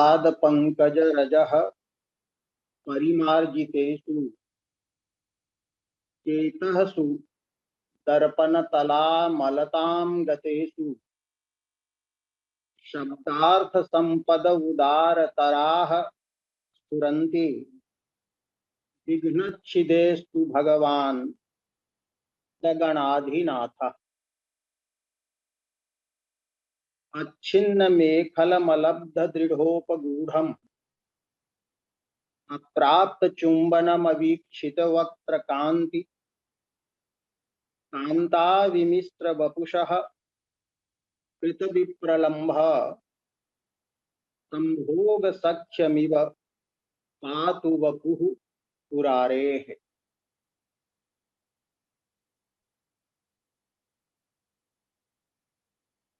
पाद पंकज रजः परिमार्जितेषु चेतःसु दर्पणतलामलतां गतेषु शब्दार्थ संपद उदारतराः स्फुरन्ति विघ्नच्छिदेस्तु भगवान् गगनाधिनाथः। अच्छिन्न मेखलमलब्ध दृढ़ोपगूढ़म् अप्राप्त चुंबनमवीक्षित वक्त्र कांति कांता विमिश्र वपुषः कृत विप्रलंभ संभोग सख्यमिव पातु वपुः पुरारेः।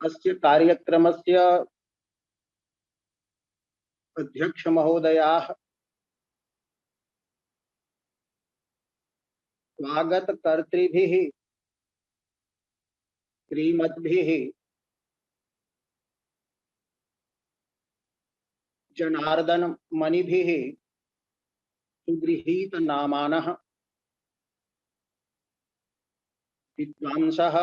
अस्य कार्यक्रमस्य अध्यक्ष महोदयाः स्वागत कर्तृभिः श्रीमद्भिः जनार्दन मणिभिः सुगृहीत नामानः विद्वांसः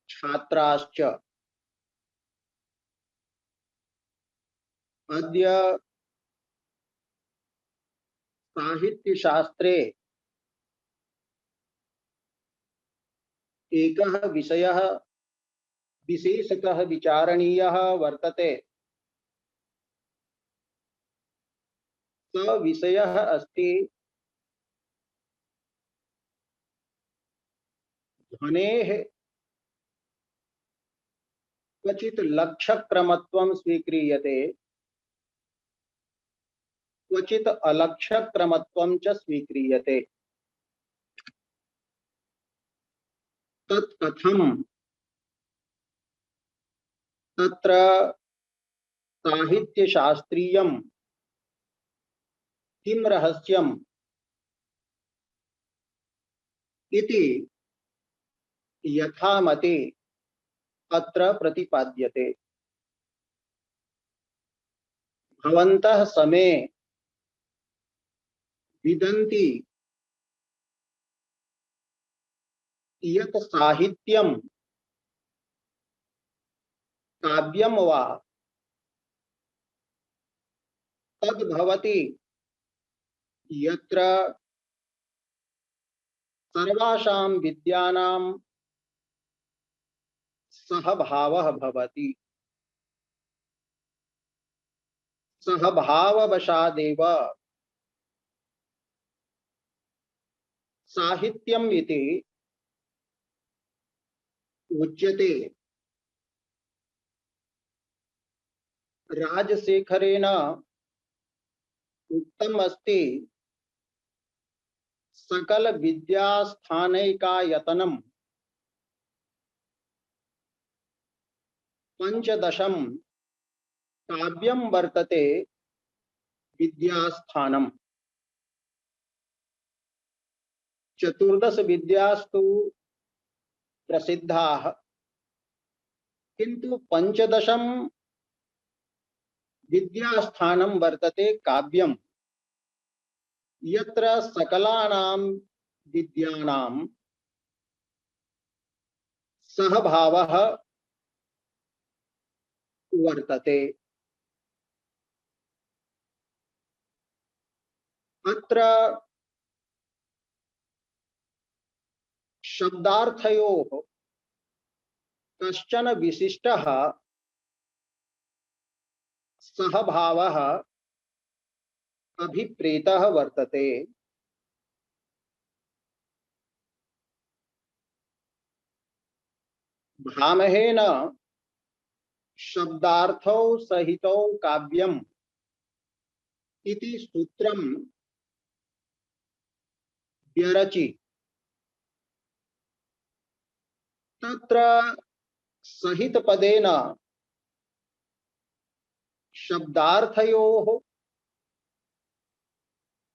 छात्राश्च अद्य साहित्यशास्त्रे एकः विषयः विशेषतः विचारणीयः वर्तते। स विषयः अस्ति ध्वनेः क्वचित् लक्ष्यक्रमत्वं स्वीक्रियते क्वचित् अलक्ष्यक्रमत्वं च स्वीक्रियते। तत् कथम्? तत्र साहित्यशास्त्रीयं किं रहस्यम् इति यथामति अत्र प्रतिपाद्यते। भवन्तः समे विदन्ति यत् साहित्यं काव्यं वा तद्भवति यत्र सर्वासां विद्यानां सहभावः भवति। सहभाववशादेव साहित्यम् इति उच्यते। राजशेखरेण उक्तम् अस्ति सकल विद्यास्थानैकायतनं पंचदशम काव्यं वर्तते विद्यास्थानम्। चतुर्दश विद्यास्तु प्रसिद्धाः किंतु पंचदशम विद्यास्थानं वर्तते काव्यं यत्र सकलानां विद्यानां सहभावः वर्तते। अत्र शब्दार्थयोः कश्चन विशिष्टः सहभावः अभिप्रेतः वर्तते। भामहेन शब्दार्थौ सहितौ काव्यम् इति सूत्रं व्यरचि। तत्र सहित पदेन शब्दार्थयोः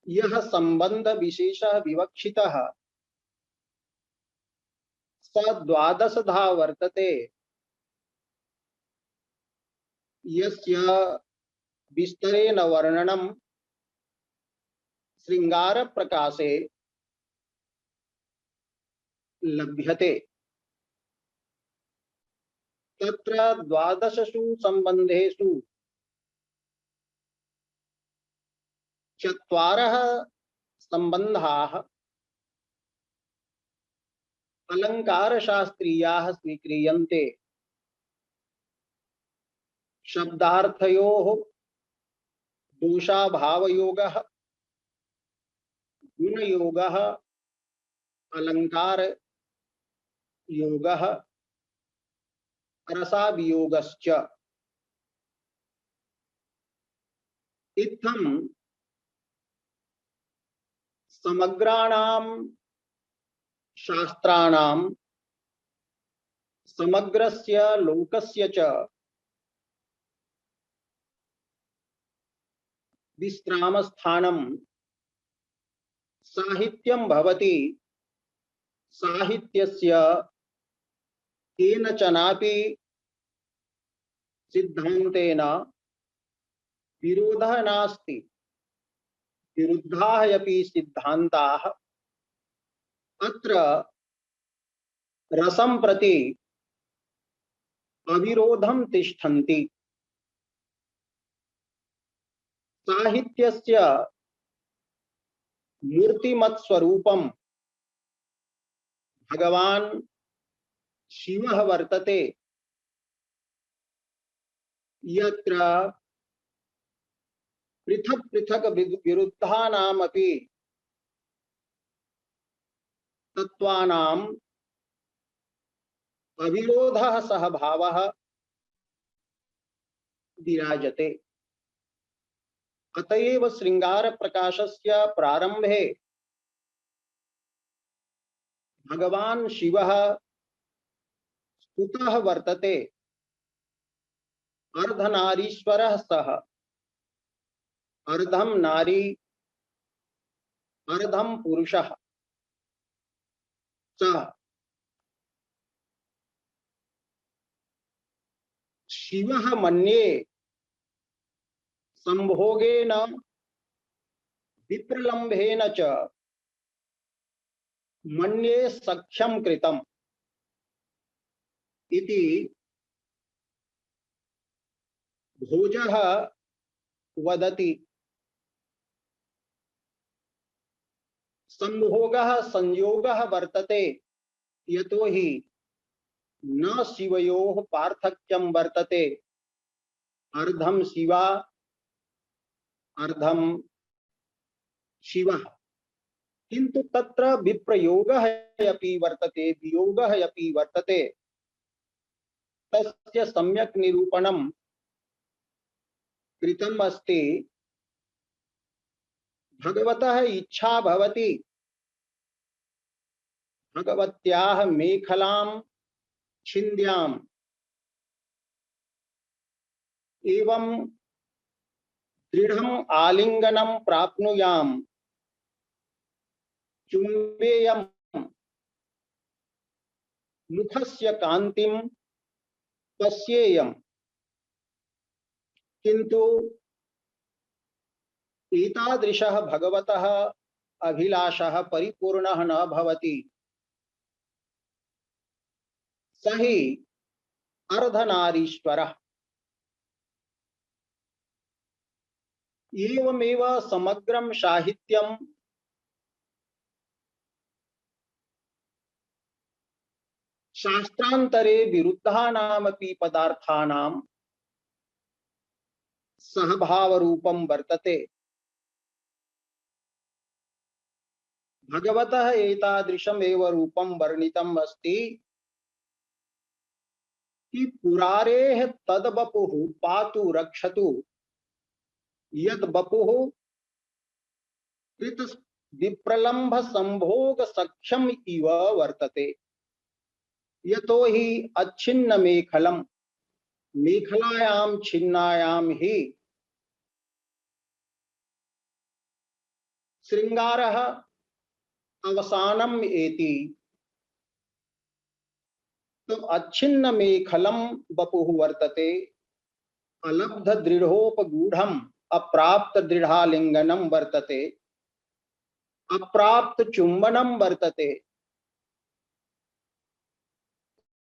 यह संबंध विशेषः विवक्षितः स द्वादशधा वर्तते। यस्य विस्तरेण वर्णनम श्रृंगार प्रकाशे लभ्यते तत्र द्वादशसु संबंधेषु चत्वारः संबंधाः अलंकार शास्त्रीयाः स्वीक्रियन्ते शब्दार्थयोः दोषाभावयोगः गुणयोगः अलंकार योगः रसावियोगश्च इत्थं समग्राणां शास्त्राणां समग्रस्य लोकस्य च विश्रामस्थानं साहित्यं भवति साहित्यस्य केनचनापि सिद्धान्तेन विरोधः नास्ति विरुद्धाः अपि सिद्धान्ताः अत्र रसं प्रति अविरोधं तिष्ठन्ति साहित्यस्य मूर्तिमत् स्वरूपं भगवान् शिवः वर्तते यत्र पृथक् पृथक् विरुद्धानामपि तत्त्वानाम् अविरोधः सहभावः विराजते अतएव श्रृंगार प्रकाशस्य प्रारंभे भगवान् शिवः स्तुतः वर्तते अर्धनारीश्वरः सः अर्धं नारी अर्धं पुरुषः सः शिवः मन्ये संभोगेन विप्रलम्भेन च मन्ये सख्यं कृतम् इति भोजः वदति संभोगः संयोगः वर्तते यतो हि न शिवयोः पार्थक्यं वर्तते अर्धं शिवा अर्धं शिवः किंतु तत्र विप्रयोगः अपि वर्तते वियोगः अपि वर्तते तस्य सम्यक् निरूपणं कृतम् अस्ति भगवतः इच्छा भवति भगवत्याः मेखलां छिन्द्याम् एवं दृढ़म् आलिंगनं प्राप्नुयाम् चुम्बेयम् मुखस्य कान्तिं पश्येयम् किंतु एतादृशः भगवतः अभिलाषः परिपूर्णः न भवति स हि अर्धनारीश्वरः एवमेव समग्रं साहित्यं शास्त्रान्तरे विरुद्धानामपि पदार्थानां सहभावरूपं वर्तते भगवतः एतादृशमेव रूपं वर्णितम् अस्ति कि पुरारेः तद् वपुः पातु रक्षतु यद् वपुः कृत विप्रलम्भ संभोग सख्यम इव वर्तते यतो हि अच्छिन्न मेखलम मेखलायां छिन्नायां ही श्रृंगारः अवसानम एति तो अच्छिन्न मेखलम वपुः वर्तते अलब्ध दृढ़ोपगूढ़म अप्राप्त दृढ़ालिंगनम वर्तते, अप्राप्त चुंबनम वर्तते,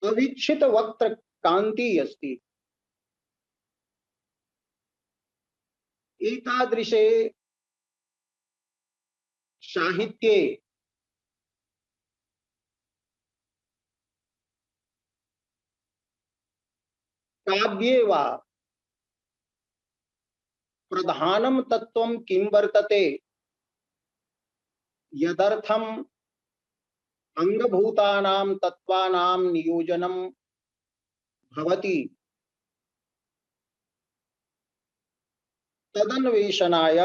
अवीक्षित वक्त्र कांति अस्ति। एतादृशे साहित्ये काव्ये वा प्रधानम तत्वं किं वर्तते, यदर्थम अंगभूतानां तत्वानां नियोजनम भवति, तदन्वेषणाय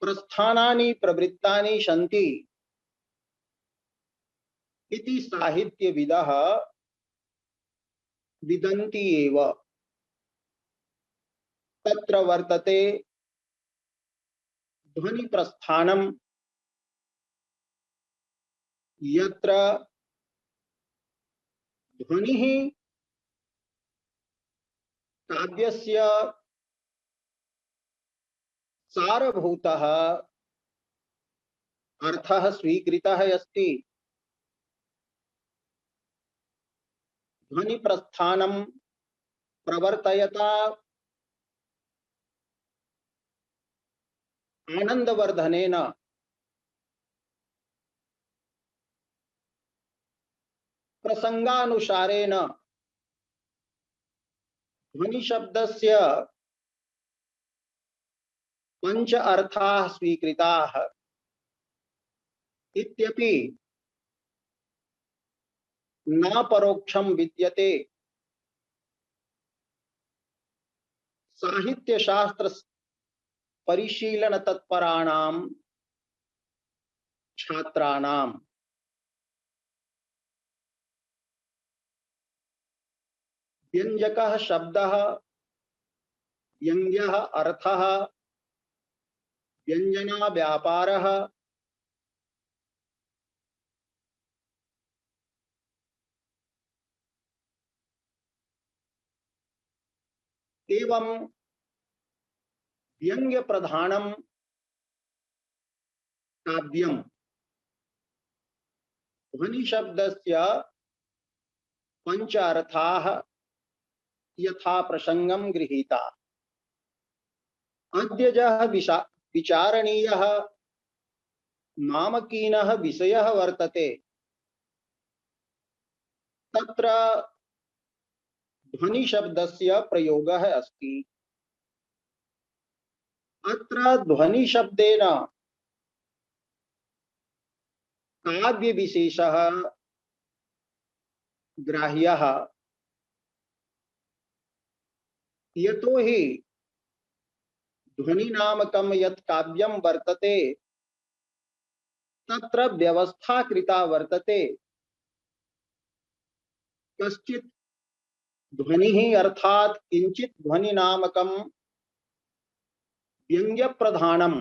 प्रस्थानानि प्रवृत्तानि सन्ति इति साहित्यविदः विदन्ति एव। तत्र वर्तते ध्वनि प्रस्थानम, यत्र ध्वनिः काव्यस्य सारभूतः अर्थः स्वीकृतः अस्ति। ध्वनि प्रस्थानम प्रवर्तयता आनंदवर्धनेन प्रसंगानुसारेण ध्वनि शब्दस्य पंच अर्थाः स्वीकृताः इत्यपि न परोक्षं विद्यते। साहित्य शास्त्र परिशीलन तत्पराणां छात्राणां व्यंजकः शब्दः, व्यंग्यः अर्थः, व्यंजना व्यापारः, एवं व्यंग्य प्रधानम काव्यम ध्वनि शब्दस्य पंच अर्थाः यथा प्रसंगम गृहीता। अद्यजः विचारणीयः मामकीनः विषयः वर्तते, तत्र ध्वनि शब्दस्य प्रयोगः अस्ति। अत्र ध्वनि शब्देन काव्य विशेषः ग्राह्यः, यतो हि ध्वनि नामकं यत् काव्यं वर्तते तत्र व्यवस्था कृता वर्तते। कश्चित् ध्वनिः अर्थात किंचित ध्वनि नामकं व्यंग्य प्रधानम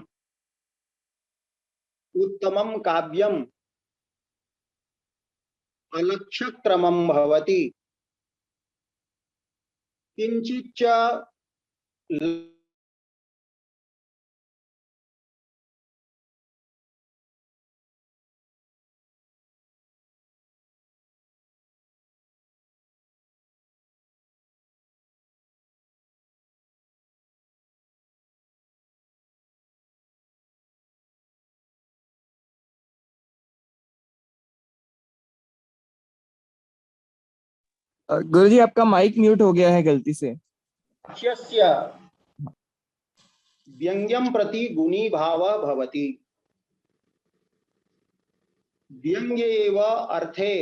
उत्तमं काव्यम अलक्ष्य क्रमं भवति, किंचिच्च गुरुजी आपका माइक म्यूट हो गया है गलती से। लक्ष्यस्य व्यंग्यं प्रति गुणी भाव भवति। व्यंग्य एव अर्थे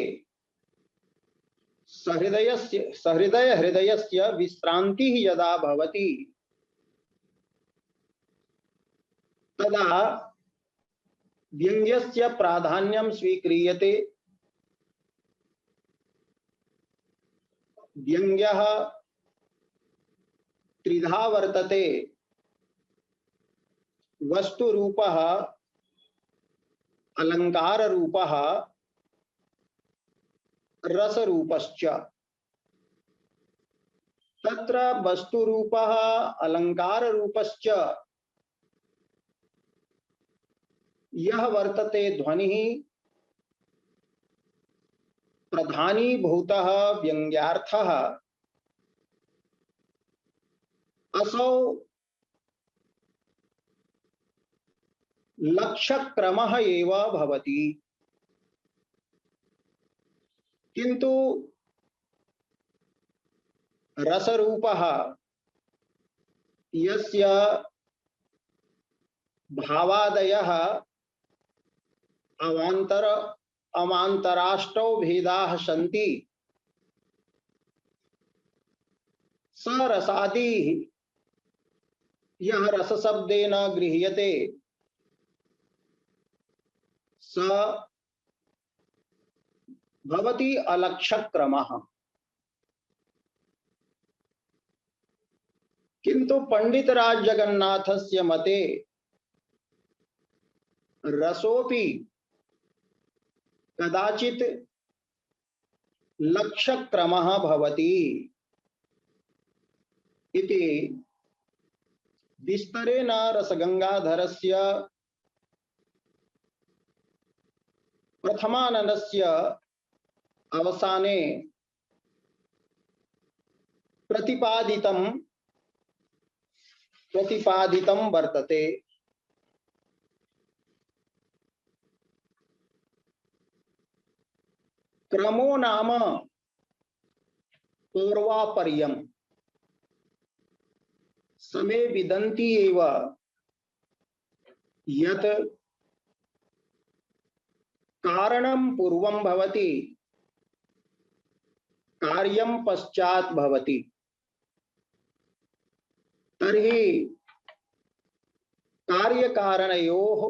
सहृदय हृदयस्य विश्रांतिः यदा भवति तदा व्यंग्यस्य प्राधान्यं स्वीक्रियते। व्यंग्यः त्रिधा वर्तते, वस्तु रूपः, अलंकार रूपः, रस रूपश्च। तत्र वस्तुरूपः अलङ्काररूपश्च यः वर्तते ध्वनिः प्रधानीभूतः व्यङ्ग्यार्थः असौ लक्ष्यक्रमः एव भवति। किन्तु रसरूपः यस्य भावादयः अवान्तराष्टौ भेदाः सन्ति, स रसादिः यः रसशब्देन गृह्यते स भवति अलक्ष्यक्रमः। किन्तु पंडितराज जगन्नाथस्य मते रसोपि कदाचित् लक्ष्यक्रमः भवति इति विस्तरेण रसगंगाधरस्य प्रथमाननस्य अवसाने प्रतिपादितं वर्तते। क्रमो नाम पूर्वापर्यम् समे विदन्ति एव यत् कारणं पूर्वं भवति कार्यं पश्चात् भवति। तर्हि कार्यकारणयोः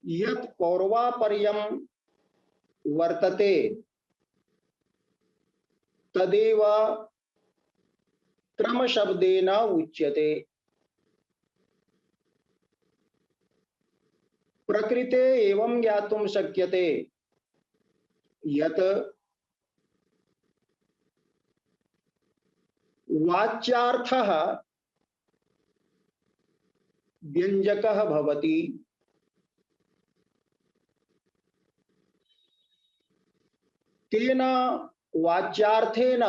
यत् पूर्वापर्यं वर्तते तदेव क्रमशब्देन उच्यते। प्रकृते एवं ज्ञातुं शक्यते यत् वाच्यार्थः व्यंजकः भवति, तेन वाच्यार्थेन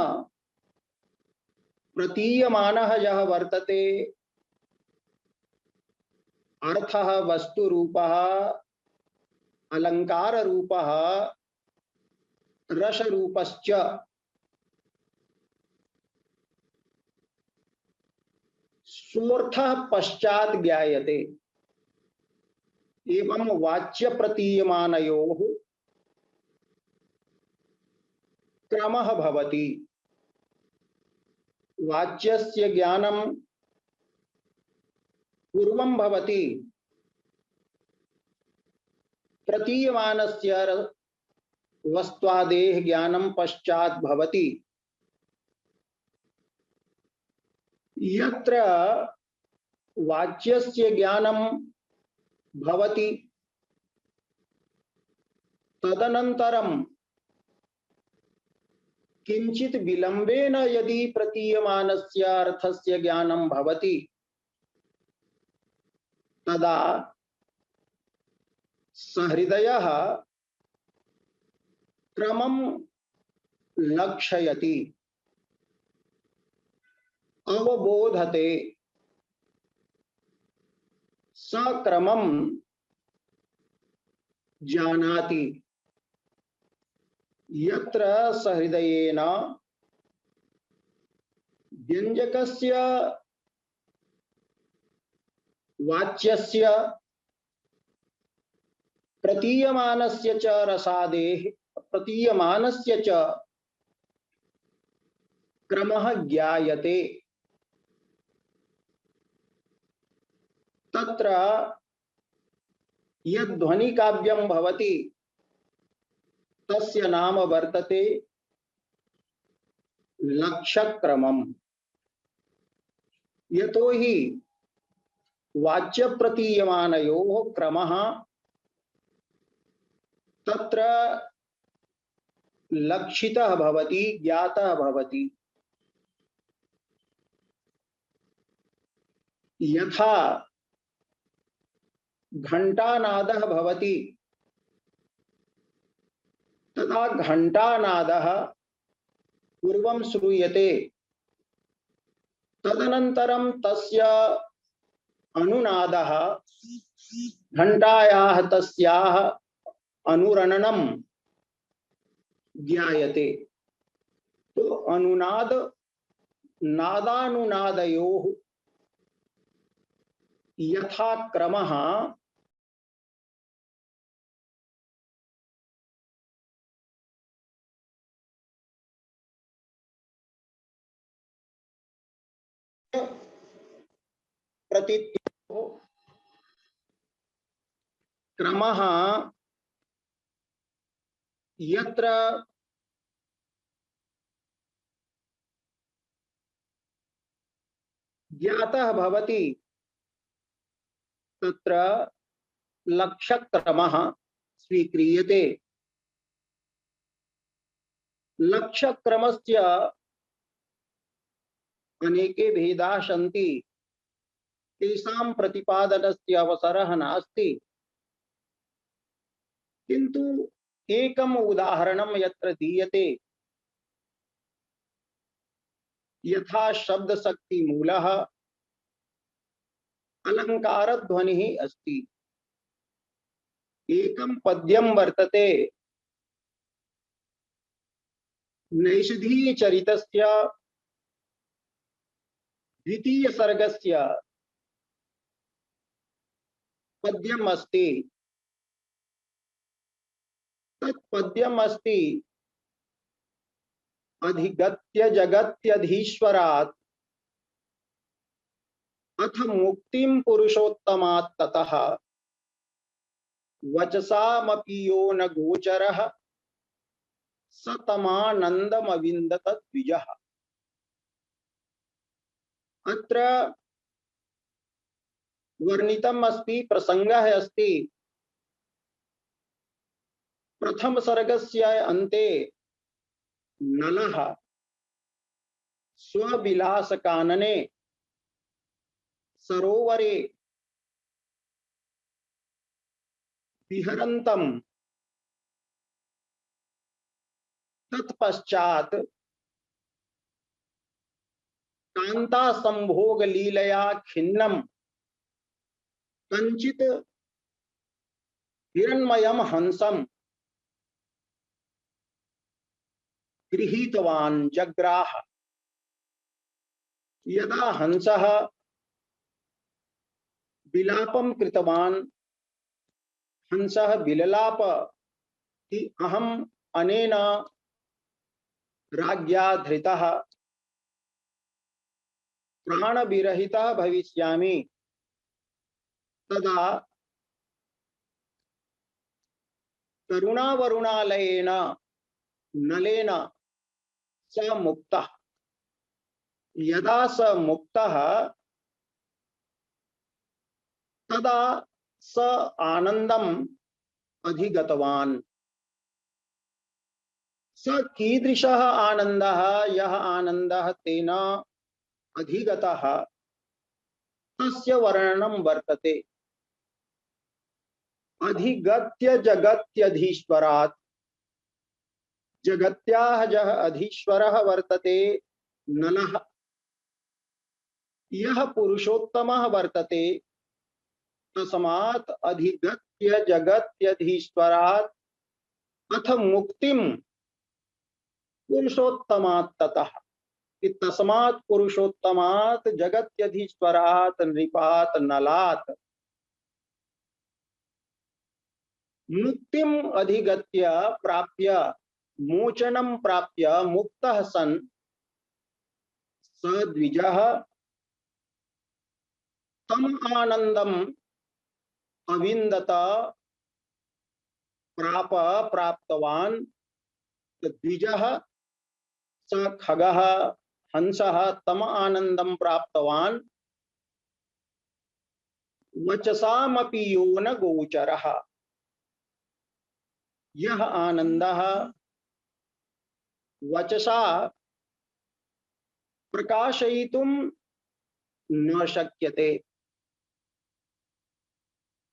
प्रतीयमानः यः वर्तते अर्थः वस्तुरूपः अलङ्काररूपः रसरूपश्च सोऽर्थः पश्चात् ज्ञायते। एवं वाच्य प्रतीयमानयोः क्रमः भवति। वाच्यस्य ज्ञानं पूर्वं भवति, प्रतीयमानस्य वस्त्वादेः ज्ञानं पश्चात् भवति। यत्र वाच्यस्य ज्ञानं भवति तदनन्तरं किंचित विलंबेन यदि प्रतीयमानस्य अर्थस्य ज्ञानं भवति तदा सहृदयः क्रमं लक्षयति, अवबोधते, सक्रमं जानाति। यत्र सहृदयेन व्यंजकस्य वाच्यस्य प्रतीयमानस्य च रसादेः प्रतीयमानस्य च क्रमः ज्ञायते। तत्र यद्ध्वनि काव्यं भवति तस्य नाम वर्तते लक्ष्यक्रमम्। यतो हि वाच्य प्रतीयमानयोः क्रमः तत्र लक्षितः भवति, ज्ञातः भवति। यथा घंटानादः भवति तथा घंटानादः पूर्वं श्रूयते, तदनन्तरं तस्य अनुनादः घंटायाः तस्याः अनुरणनं ज्ञायते। तो अनुनाद नादानुनादयोः यथा क्रमः प्रतीत्यो क्रमः यत्र ज्ञातः भवति तत्र लक्ष्यक्रमः स्वीक्रियते। लक्ष्यक्रमस्य अनेके भेदाः सन्ति, तेषां प्रतिपादनस्य अवसरः नास्ति, किन्तु एकम् उदाहरणं यत्र दीयते, यथा शब्दशक्ति मूलः अलङ्कारध्वनिः अस्ति। एकं पद्यं वर्तते नैषधीयचरितस्य द्वितीय सर्गस्य पद्यम् अस्ति। तत् पद्यम् अस्ति अधिगत्य जगत्यधीश्वरात् अथ मुक्तिं पुरुषोत्तमात् ततः वचसामपि यो न गोचरः स तमानन्दमविन्दत द्विजः। अत्र वर्णितम् अस्ति, प्रसंगः अस्ति, प्रथम सर्गस्य अन्ते नलः स्वविलासकानने सरोवरे विहरन्तम्, तत्पश्चात् कांता संभोग लीलया खिन्नम कंचित हिरण्मयम हंसम गृहीतवान् जग्राह। यदा हंसः विलापं कृतवान्, हंसः विललाप कि अहम् अनेन राज्ञा धृतः प्राणविरहितः भविष्यामि, तदा करुणावरुणालयेन नलेन स मुक्तः। यदा स मुक्तः तदा स आनन्दम् अधिगतवान्। स कीदृशः आनन्दः, यः आनन्दः तेन अधिगतः, तस्य वर्णनं वर्तते। अधिगत्य जगत्यधीश्वरात्, जगत्याः यः अधीश्वरः वर्तते नलः, यः पुरुषोत्तमः वर्तते, तस्मात् अधिगत्य जगत्यधीश्वरात् अथ मुक्तिं पुरुषोत्तमात् ततः। तस्मात् पुरुषोत्तमात् जगत्यधीश्वरात् नृपात् नलात् मुक्तिम् अधिगत्य प्राप्य मोचनं प्राप्य मुक्तः सन् स द्विजः तम आनन्दम् अविन्दत प्राप्तवान्। द्विजः स खगः हंसः तम आनन्दं प्राप्तवान्, वचसामपि यो न गोचरः। यह आनन्दः वचसा प्रकाशयितुं न शक्यते।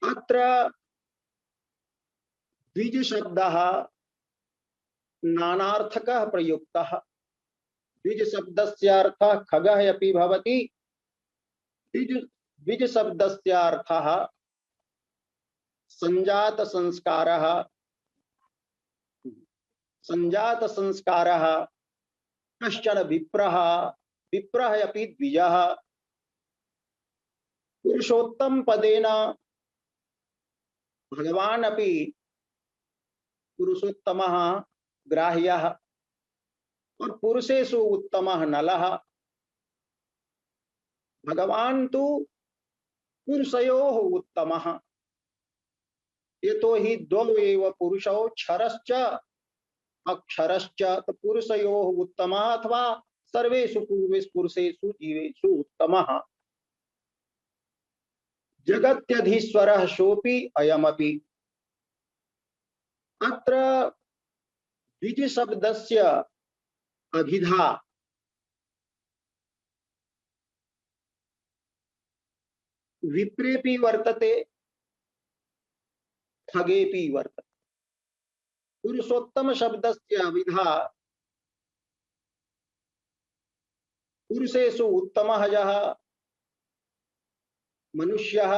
अत्र द्विज शब्दः नानार्थकः प्रयुक्तः। द्विज शब्दस्य अर्थः खगः अपि भवति। द्विज शब्दस्य अर्थः संजात संस्कारः। संजात संस्कारः कश्चन विप्रः। विप्रः अपि द्विजः। पुरुषोत्तम पदेन भगवान् अपि पुरुषोत्तमः ग्राह्यः और पुरुषेषु उत्तमः नलः। भगवान् तु पुरुषयोः उत्तमः। यतो हि द्वौ एव पुरुषौ क्षरश्च अक्षरश्च। तो पुरुषयोः उत्तमः अथवा सर्वेषु पुरुषेषु जीवेषु उत्तमः। जगत्यधीश्वरः सोऽपि अयमपि। अत्र द्विज शब्दस्य अभिधा विप्रेपि वर्तते खगेपि वर्तते। पुरुषोत्तम शब्दस्य अभिधा पुरुषेषु उत्तमः यः मनुष्यः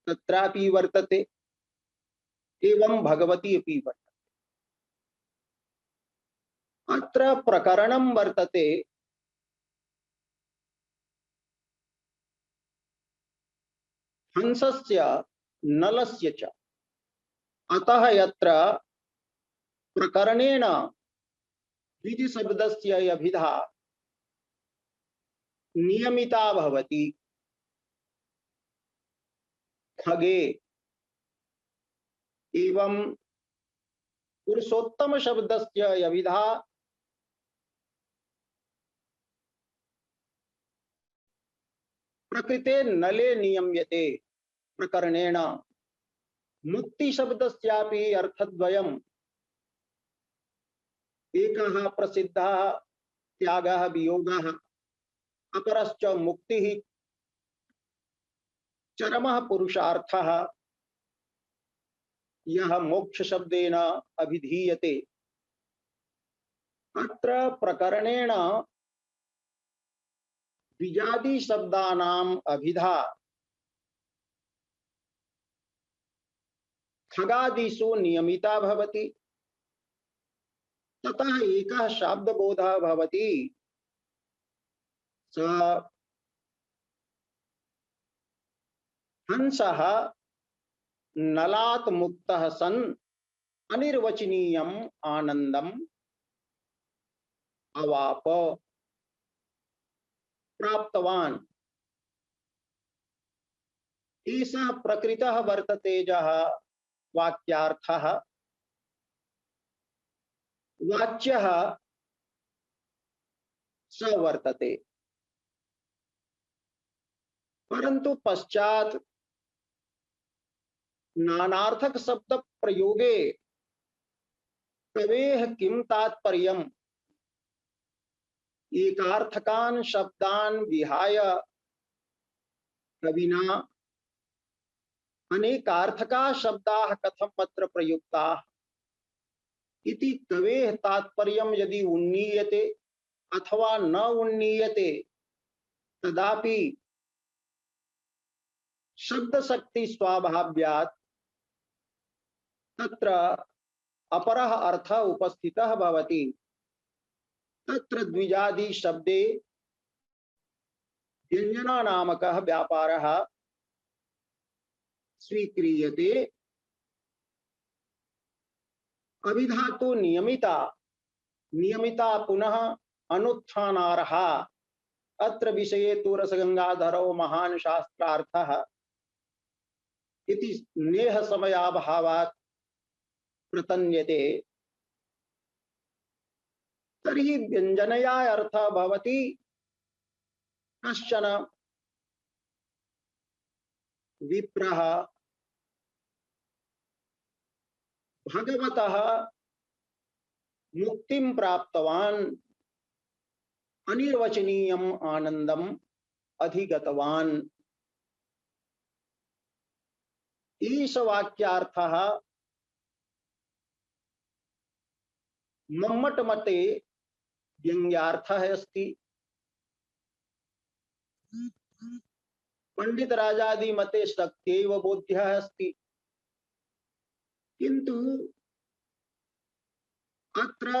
तत्रापि वर्तते एवं भगवती अपि वर्तते। अत्र प्रकरणं वर्तते हंसस्य नलस्य च। अतः यत्र प्रकरणेन द्विज शब्दस्य अभिधा नियमिता भवति खगे एवं पुरुषोत्तम शब्दस्य अभिधा प्रकृते नले नियम्यते प्रकरणेन। मुक्ति शब्दस्यापि अर्थद्वयम्। एकः प्रसिद्धः त्यागः वियोगः अपरश्च मुक्तिः चरमः पुरुषार्थः यः मोक्ष शब्देन अभिधीयते। अत्र प्रकरणेन द्विजादि शब्दानाम् अभिधा खगादिषु नियमिता भवति। ततः एकः शाब्दबोधः भवति स हंसः नलात् मुक्तः सन् अनिर्वचनीयम् आनन्दम् अवाप प्राप्तवान्। एषः प्रकृतः वर्तते यः वाक्यार्थः। वाच्यः स वर्तते। परंतु पश्चात नानार्थक शब्द प्रयोगे कवेह किम तात्पर्यम् एकार्थकान् शब्दान् विहाय कविना अनेकार्थका शब्दाः कथम अत्र प्रयुक्ताः इति कवेः तात्पर्यं यदि उन्नीयते अथवा न उन्नीयते तदापि शब्द शक्ति स्वाभाव्यात् तत्र अपरः अर्थः उपस्थितः भवति। तत्र द्विजादि शब्दे व्यंजना नामकः व्यापारः स्वीक्रियते। अभिधातु नियमिता नियमिता पुनः अनुत्थानार्हा। अत्र विषये तु रसगंगाधरो महान् शास्त्रार्थः इति नेह समयाभावात् प्रतन्यते। तर्हि व्यंजनया अर्थः भवति कश्चन विप्रः भगवतः मुक्तिं प्राप्तवान् अनिर्वचनीयम् आनंदम् अधिगतवान्। ईश वाक्यार्थः मम्मट मते व्यंग्यार्थः अस्ति, पंडित राजादि मते शक्त्यैव बोध्यः अस्ति। किंतु अत्र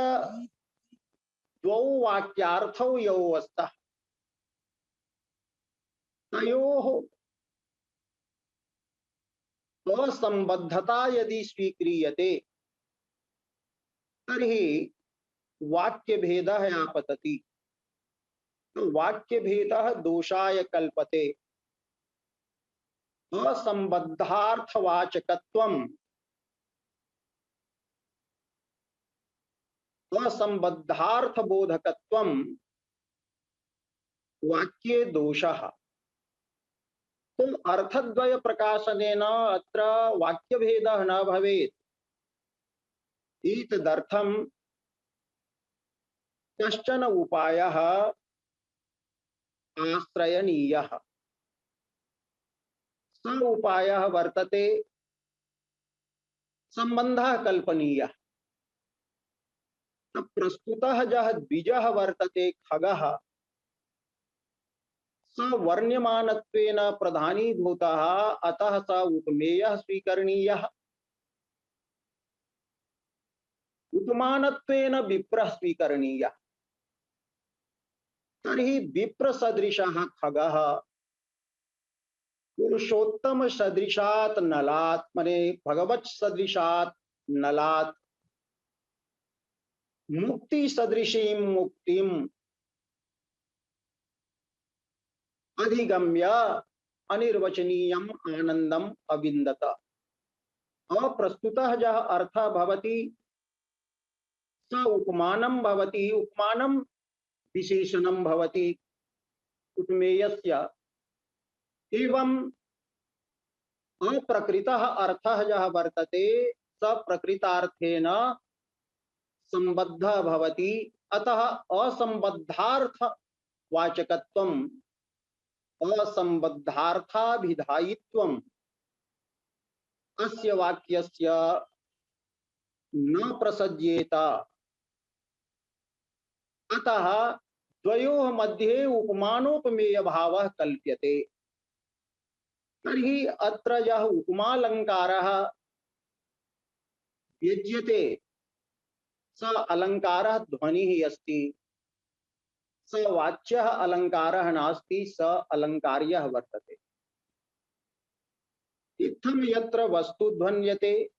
द्वौ वाक्यार्थौ यौ स्तः, तयोः असंबद्धता यदि स्वीक्रियते तर्हि वाक्य भेदः आपतति। तो वाक्य भेदः दोषाय कल्पते। असंबद्धार्थवाचकत्वम् असंबद्धार्थबोधकत्वं वाक्ये दोषः। तो अर्थद्वय प्रकाशनेन अत्र वाक्यभेदः न भवेत्। एतदर्थं कश्चन उपायः आश्रयणीयः। स उपायः वर्तते संबंधः कल्पनीयः। प्रस्तुतः यः द्विजः वर्तते खगः, स वर्ण्यमानत्वेन प्रधानीभूतः, अतः स उपमेयः स्वीकरणीयः। उपमानत्वेन विप्रः स्वीकरणीयः। तर्हि विप्रसदृशः खगः पुरुषोत्तम सदृशात् नलात्, मने भगवत् सदृशात् नलात् मुक्ति सदृशीं मुक्तिम अधिगम्य अनिर्वचनीयम आनंदम अविन्दत। अप्रस्तुतः यः अर्थः भवति स उपमानं भवति, उपमानं विशेषणं भवति उपमेयस्य। एवं अप्रकृतः अर्थः यः वर्तते स प्रकृतार्थेन संबद्धः भवति। अतः असंबद्धार्थ वाचकत्वम् असंबद्धार्थाभिधायित्वम् अस्य वाक्यस्य न प्रसज्येत। अतः द्वयोः मध्ये उपमानोपमेय भावः कल्प्यते। तर्हि अत्र यः उपमालङ्कारः युज्यते स अलङ्कारः ध्वनिः अस्ति, स वाच्यः अलङ्कारः नास्ति, स अलङ्कार्यः वर्तते। इत्थं यत्र वस्तु ध्वन्यते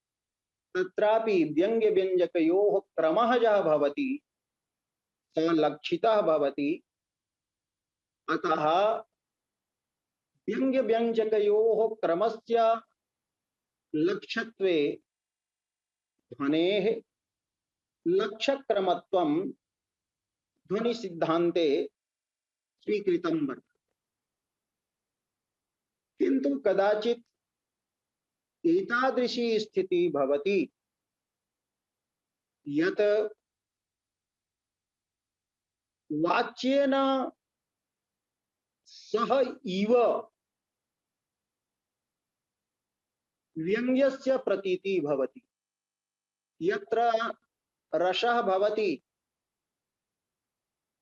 तत्रापि व्यङ्ग्य व्यञ्जकयोः क्रमः यः भवति स लक्षितः भवति। अतः व्यङ्ग्य व्यञ्जकयोः क्रमस्य लक्ष्यत्वे ध्वनेः लक्ष्यक्रमत्वं ध्वनि सिद्धान्ते स्वीकृतं वर्तते। किन्तु कदाचित् एतादृशी स्थितिः भवति यत् वाच्येन सह इव व्यङ्ग्यस्य प्रतीतिः भवति। यत्र रसः भवति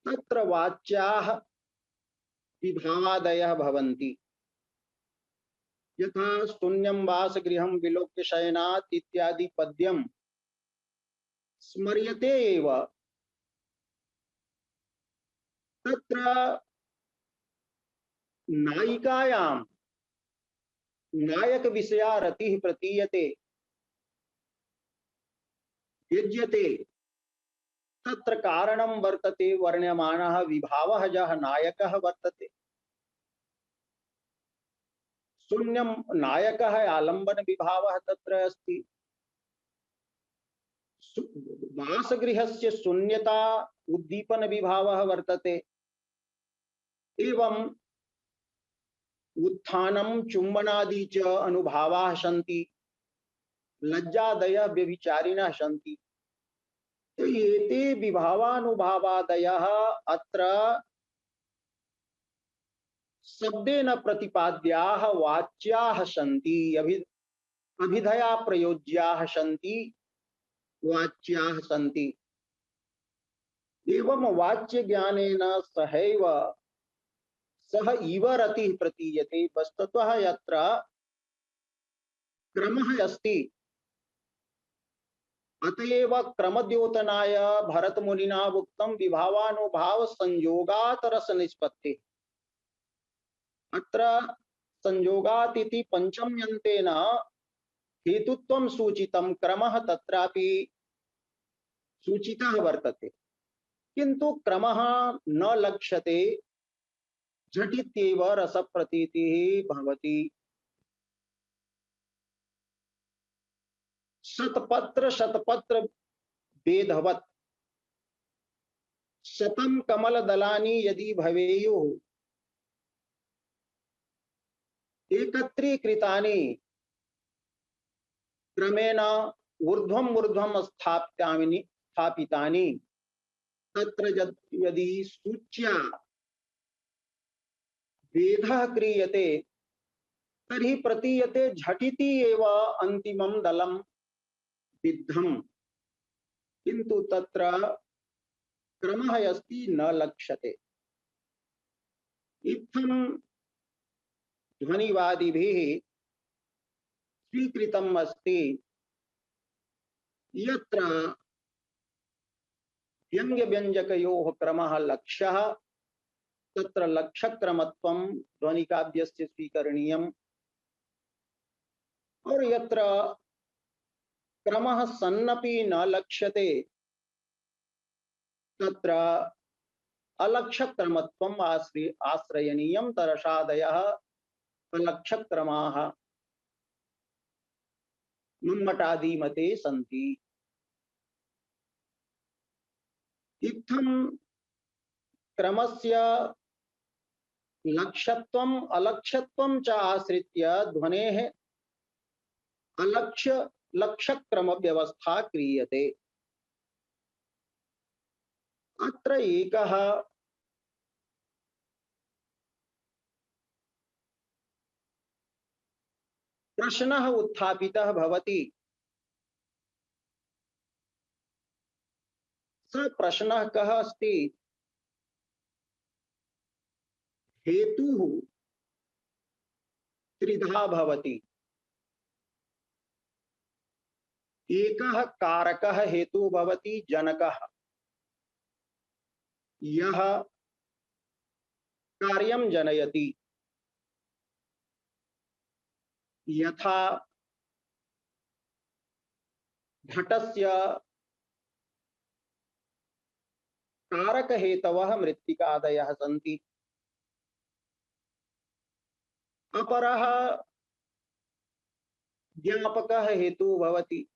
तत्र वाच्याः विभावादयः भवन्ति। यथा शून्यं वासगृहं विलोक्य शयनात् इत्यादि पद्यं स्मर्यते एव। तत्र नायिकायां नायक विषया रतिः प्रतीयते, युज्यते। तत्र कारणं वर्तते वर्ण्यमानः विभावः यः नायकः वर्तते। शून्यं नायकः आलम्बन विभावः तत्र अस्ति। वासगृहस्य शून्यता उद्दीपन विभावः वर्तते। एवं उत्थानं चुम्बनादि च अनुभावाः सन्ति, लज्जादयः व्यभिचारिणः सन्ति। एते विभावानुभावादयः अत्र शब्देन प्रतिपाद्याः वाच्याः सन्ति। अभिधया प्रयोज्याः सन्ति वाच्याः सन्ति। एवं वाच्य ज्ञानेन सहैव सह इव रतिः प्रतीयते। वस्तुतः यत्र क्रमः अस्ति, अतएव क्रमद्योतनाय भरतमुनिना उक्तं विभावानुभाव संयोगात् रस निष्पत्ति। अत्र संयोगात् इति पंचम्यन्तेन हेतुत्वं सूचितं, क्रमः तत्रापि सूचितः वर्तते, किन्तु क्रमः न लक्ष्यते, झटित्येव रसप्रतीतिः भवति। शतपत्र शतपत्र वेदवत् शतं कमलदलानि यदि भवेयुः एकत्रीकृतानि क्रमेण ऊर्ध्वम् ऊर्ध्वम् स्थापितानि, तत्र यदि सूच्या वेदः क्रियते तर्हि प्रतीयते झटिति एव अन्तिमं दलं विद्धम्, किन्तु तत्र क्रमः अस्ति न लक्ष्यते। इत्थं ध्वनिवादिभिः स्वीकृतम् अस्ति यत्र व्यंग्य व्यंजकयोः क्रमः लक्ष्यः, तत्र लक्ष्यक्रमत्वं ध्वनिकाव्यस्य स्वीकरणीयम्। और यत्र क्रमः सन्नपि न लक्ष्यते, तत्र अलक्ष्यक्रमत्वम् आश्रयनीयं। तरसादयः अलक्ष्यक्रमाः मम्मटादिमते सन्ति। इत्थं क्रमस्य लक्ष्यत्वम् अलक्ष्यत्वं च आश्रित्य ध्वनेः अलक्ष्य लक्ष्यक्रम व्यवस्था क्रियते। अत्र एकः प्रश्नः उत्थापितः भवति। स प्रश्नः कः अस्ति? हेतुः त्रिधा भवति। एकः कारकः हेतुः भवति, जनकः, यः कार्यं जनयति। यथा घटस्य कारक हेतवः मृत्तिकादयः सन्ति। अपरः ज्ञापकः हेतुः भवति।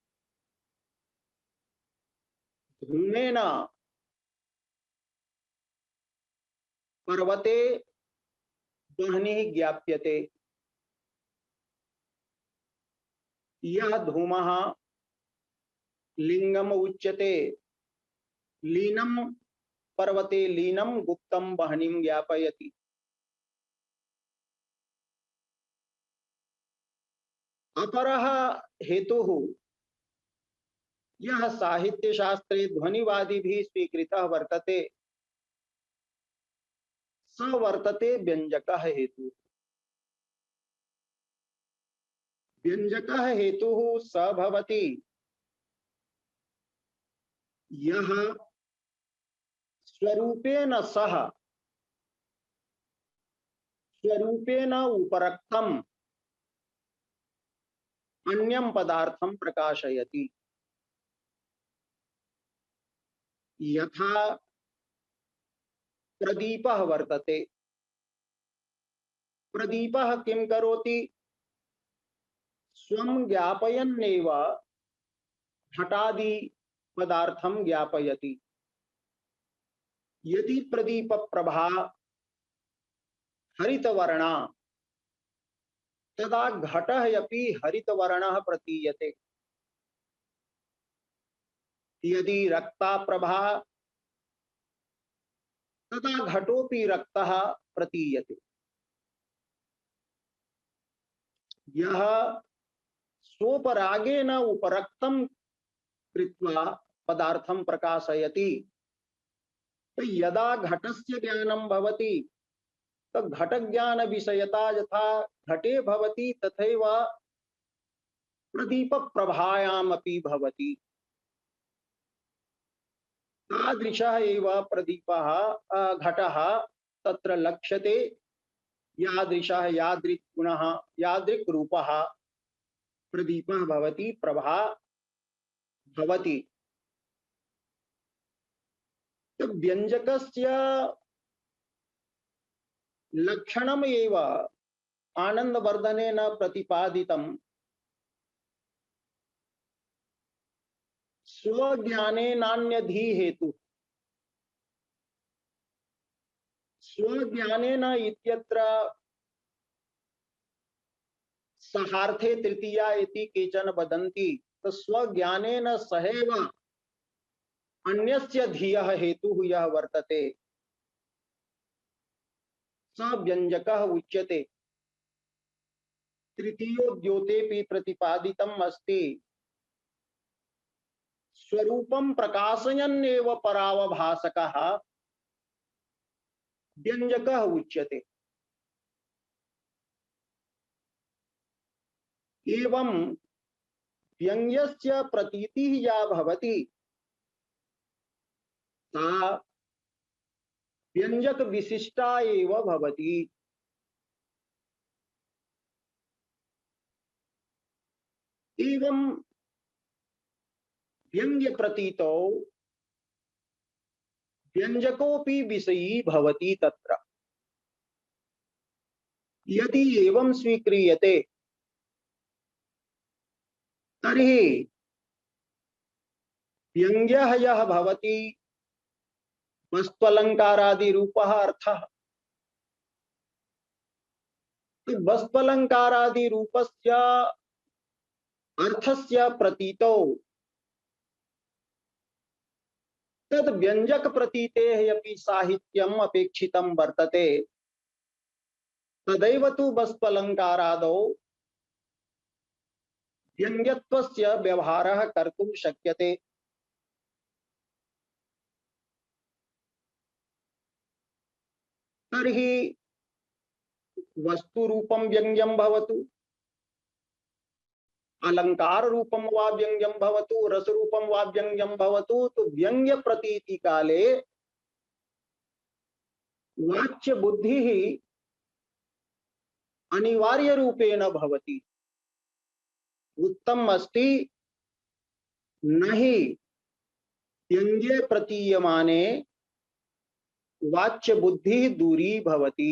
धूमेन पर्वते वह्निः ज्ञाप्यते। यह धूमः लिंगम उच्यते। लीनं पर्वते लीनं गुप्तं वह्निं ज्ञापयति। अपरः हेतुः यह साहित्य शास्त्रे ध्वनिवादिभिः स्वीकृतः वर्तते, स वर्तते व्यंजकः हेतुः। व्यंजकः हेतुः स भवति यह स्वरूपेण सह स्वरूपेण उपरक्तम् अन्यं पदार्थं प्रकाशयति। यथा प्रदीपः वर्तते। प्रदीपः किं करोति? स्वं ज्ञापयन्नेव घटादि पदार्थं ज्ञापयति। यदि प्रदीप प्रभा हरितवर्णा, तदा घटः अपि हरितवर्णः प्रतीयते। यदि रक्ता प्रभा, तदा घटोपि रक्तः प्रतीयते। यह स्वोपरागेन उपरक्तं कृत्वा पदार्थं प्रकाशयति। तो यदा घटस्य ज्ञानं भवति तो घट ज्ञान विषयता यथा घटे भवति तथैव प्रदीप प्रभायामपि भवति। तादृशः एव प्रदीपः घटः तत्र लक्ष्यते। यादृशः यादृक् गुणः यादृक् रूपः प्रदीपः भवति, प्रभा भवति। तो व्यंजकस्य लक्षणम् एव आनन्दवर्धनेन प्रतिपादितम्। स्वज्ञानेनान्यधि हेतु। स्वज्ञानेन इत्यत्र सहार्थे तृतीया इति केचन वदन्ति। तो स्वज्ञानेन सहैव अन्यस्य धियः हेतुः यः वर्तते स व्यंजकः उच्यते। तृतीयो द्योतेऽपि प्रतिपादितम् अस्ति। स्वरूपं प्रकाशयन्नेव परावभासकः व्यंजकः उच्यते। एवं व्यंग्यस्य प्रतीतिः या भवति सा व्यंजक विशिष्टा एव भवति। एवं व्यंग्य प्रतीतौ व्यंजकोऽपि विषयी भवति तत्र। यदि एवं स्वीक्रियते तर्हि व्यंग्यः यः भवति वस्त्वलंकारादि रूपः अर्थः। वस्त्वलंकारादि रूपस्य अर्थस्य प्रतीतौ तद व्यंजक प्रतीतेः अपि साहित्यम् अपेक्षितं वर्तते। तदैव तु वस्त्वलंकारादौ व्यंग्यत्वस्य व्यवहारः कर्तुं शक्यते। तर्हि वस्तु रूपं व्यंग्यं भवतु, अलंकार रूपं वा व्यंग्यं भवतु, रस रूपं वा व्यंग्यं भवतु, तो व्यंग्य प्रतीति काले वाच्य बुद्धिः अनिवार्य रूपेण भवति। उत्तम अस्ति नहि व्यंग्ये प्रतीयमाने वाच्य बुद्धि दूरी भवति।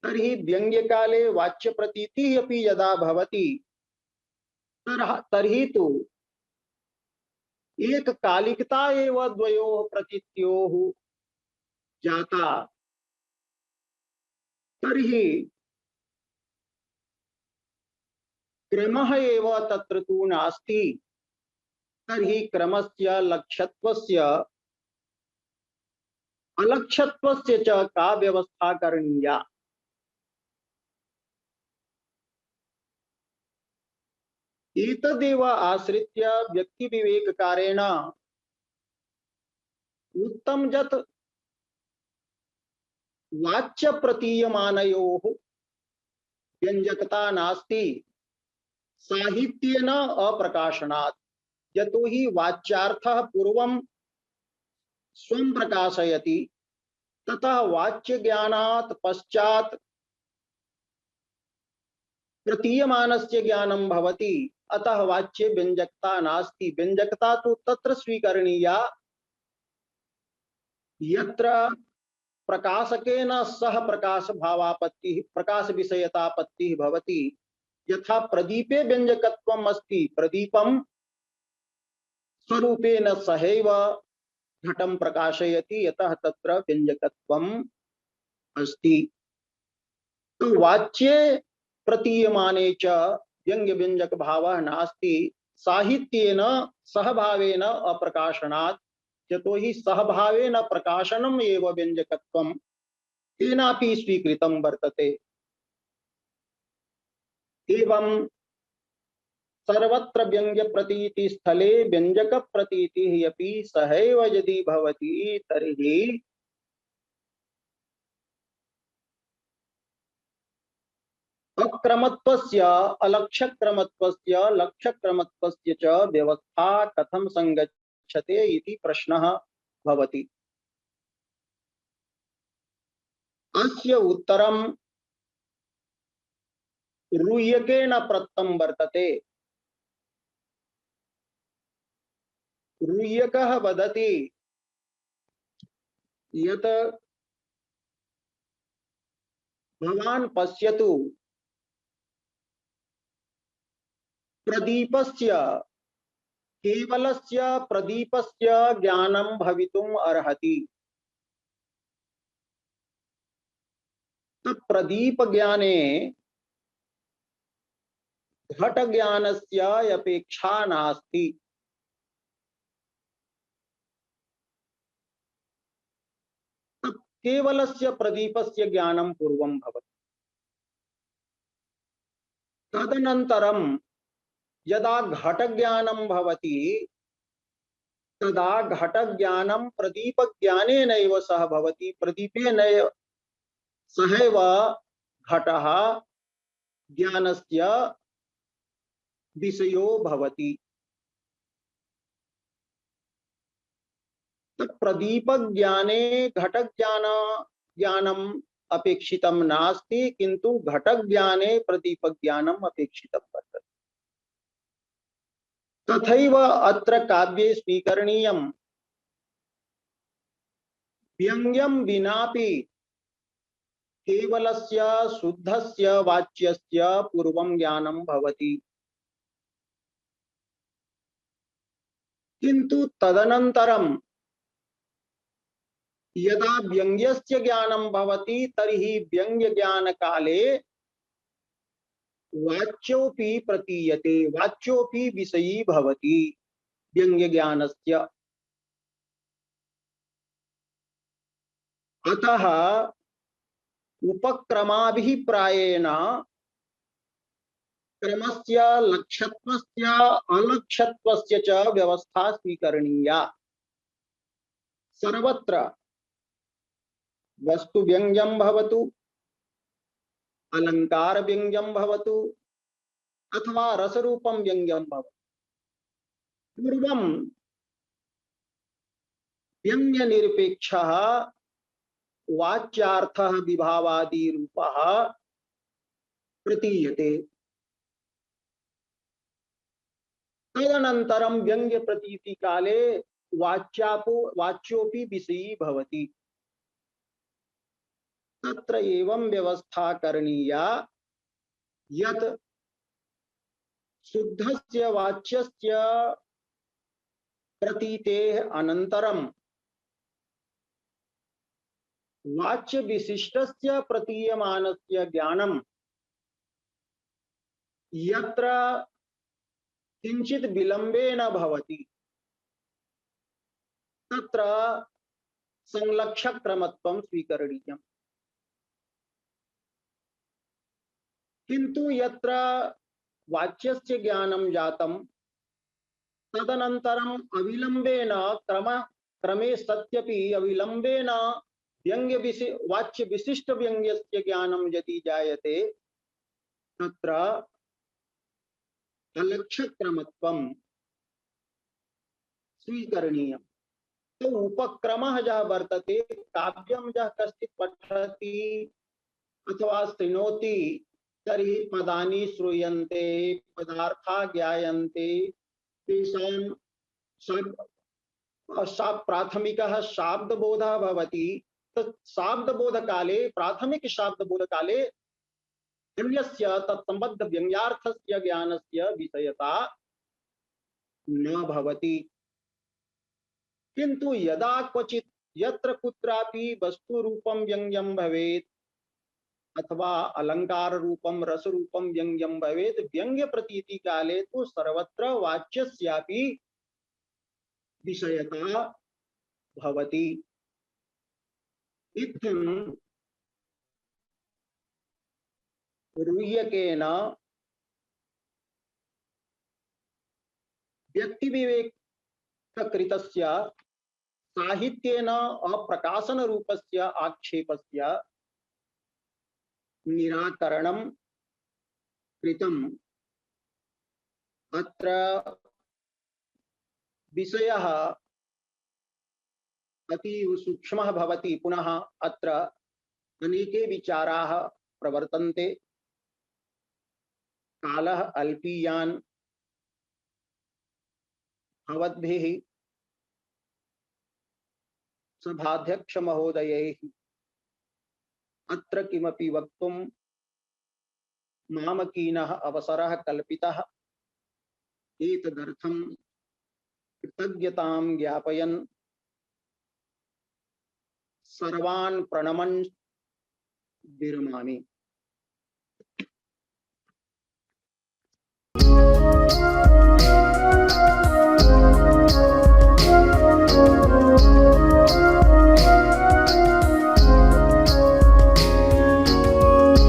तर्हि व्यंग्य काले वाच्य प्रतीति अपि यदा भवति तर्हि तु एक कालिकता एव द्वयोः प्रतीत्योः जाता। तर्हि क्रमः एव तत्र तु नास्ति। तर्हि क्रमस्य लक्ष्यत्वस्य अलक्ष्यत्वस्य च का व्यवस्था करणीया। एतदेव आश्रित्य व्यक्ति विवेककारेण उत्तम यत् वाच्य प्रतीयमानयोः व्यंजकता नास्ति साहित्येन अप्रकाशनात्। यतो हि वाच्यार्थः पूर्वं स्वं प्रकाशयति, ततः वाच्य ज्ञानात् पश्चात् प्रतीयमानस्य ज्ञानं भवति। अतः वाच्ये व्यंजकता नास्ति। व्यंजकता तु तत्र स्वीकरणीया यत्र प्रकाशकेन सह प्रकाश भावापत्तिः प्रकाश विषयतापत्तिः भवति। यथा प्रदीपे व्यंजकत्वम् अस्ति, प्रदीपं स्वरूपेण सहैव घटं प्रकाशयति, यतः तत्र व्यंजकत्वम् अस्ति। तो वाच्ये प्रतीयमाने च व्यंग्य व्यंजक भावः नास्ति साहित्येन सहभावेन अप्रकाशनात्। यतो हि सहभावेन प्रकाशनम् एव व्यंजकत्वम् तेनापि स्वीकृतं वर्तते। एवं सर्वत्र व्यंग्य प्रतीति स्थले व्यंजक प्रतीति अपि सहैव यदि भवति तर्हि अक्रमत्वस्य अलक्ष्यक्रमत्वस्य लक्ष्यक्रमत्वस्य च व्यवस्था कथं संगच्छते इति प्रश्नः भवति। अस्य उत्तरं रूय्यकेन प्रदत्तं वर्तते। रूय्यकः वदति यत् भवान् पश्यतु प्रदीपस्य केवलस्य प्रदीपस्य ज्ञानं भवितुम् अर्हति। प्रदीप ज्ञाने घट ज्ञानस्य अपेक्षा नास्ति। केवलस्य प्रदीपस्य ज्ञानं पूर्वं भवति। तदनन्तरं यदा घट ज्ञानं भवति तदा घट ज्ञानं प्रदीप ज्ञानेनैव सह भवति। प्रदीपेन सहैव घटः ज्ञानस्य विषयो भवति। प्रदीप ज्ञाने घट ज्ञानम् अपेक्षितं नास्ति, किन्तु घट ज्ञाने प्रदीप ज्ञानम् अपेक्षितं वर्तते। तथैव अत्र काव्ये स्वीकरणीयं व्यंग्यं विनापि केवलस्य शुद्धस्य वाच्यस्य पूर्वं ज्ञानं भवति, किन्तु तदनन्तरं यदा व्यंग्यस्य ज्ञानं भवति तर्हि व्यंग्य ज्ञान काले वाच्योपि प्रतीयते, वाच्योपि विषयी भवति व्यंग्य ज्ञानस्य। अतः उपक्रमाभिप्रायेण क्रमस्य लक्ष्यत्वस्य अलक्ष्यत्वस्य च व्यवस्था स्वीकरणीया। सर्वत्र वस्तु व्यंग्यं भवतु, अलंकार व्यंग्यं भवतु अथवा रसरूपं व्यंग्यं भवतु, पूर्वं व्यंग्य निरपेक्षः वाच्यार्थः विभावादि रूपः प्रतीयते। तदनन्तरं व्यंग्य प्रतीति काले वाच्योपि विषयी भवति। तत्र एवं व्यवस्था करणीया यत् शुद्धस्य वाच्यस्य प्रतीतेः अनन्तरं वाच्य विशिष्टस्य प्रतीयमानस्य ज्ञानं यत्र किंचित विलंबेन भवति तत्र संलक्षक क्रमत्वं स्वीकरणीयम्। किंतु यत्र वाच्यस्य ज्ञानं जातं तदनन्तरम् अविलंबेन क्रमे सत्यपि अविलंबेन वाच्य विशिष्ट व्यंग्यस्य ज्ञानं यदि जायते तत्र अलक्ष्यक्रमत्वं स्वीकरणीयम्। तो उपक्रमः यः वर्तते, काव्यं यः कश्चित् पठति अथवा शृणोति तर्हि पदानि श्रूयन्ते, पदार्थाः ज्ञायन्ते, तेषां प्राथमिकः शाब्दबोधः भवति। तत् शाब्दबोधकाले, प्राथमिक शाब्दबोधकाले अन्यस्य तत्सम्बद्ध व्यंग्यार्थस्य ज्ञानस्य विषयता न भवति। किंतु यदा क्वचित् यत्र कुत्रापि वस्तु रूपं व्यंग्यं भवेत् अथवा अलंकार रूपं रस रूपं व्यंग्यं भवेत्, व्यंग्य प्रतीति काले तो सर्वत्र वाच्यस्यापि विषयता भवति। इत्थं रूय्यकेन व्यक्ति विवेक कृतस्य साहित्येन अप्रकाशन रूपस्य आक्षेपस्य निराकरणं कृतम्। अत्र विषयः अतीव सूक्ष्मः भवति। पुनः अत्र अनेके विचाराः प्रवर्तन्ते। कालः अल्पीयान् भवद्भिः सभाध्यक्ष महोदयैः अत्र किमपि वक्तुं मामकीनः अवसरः कल्पितः। एतदर्थं कृतज्ञतां ज्ञापयन् सर्वान् प्रणमन् विरमामि।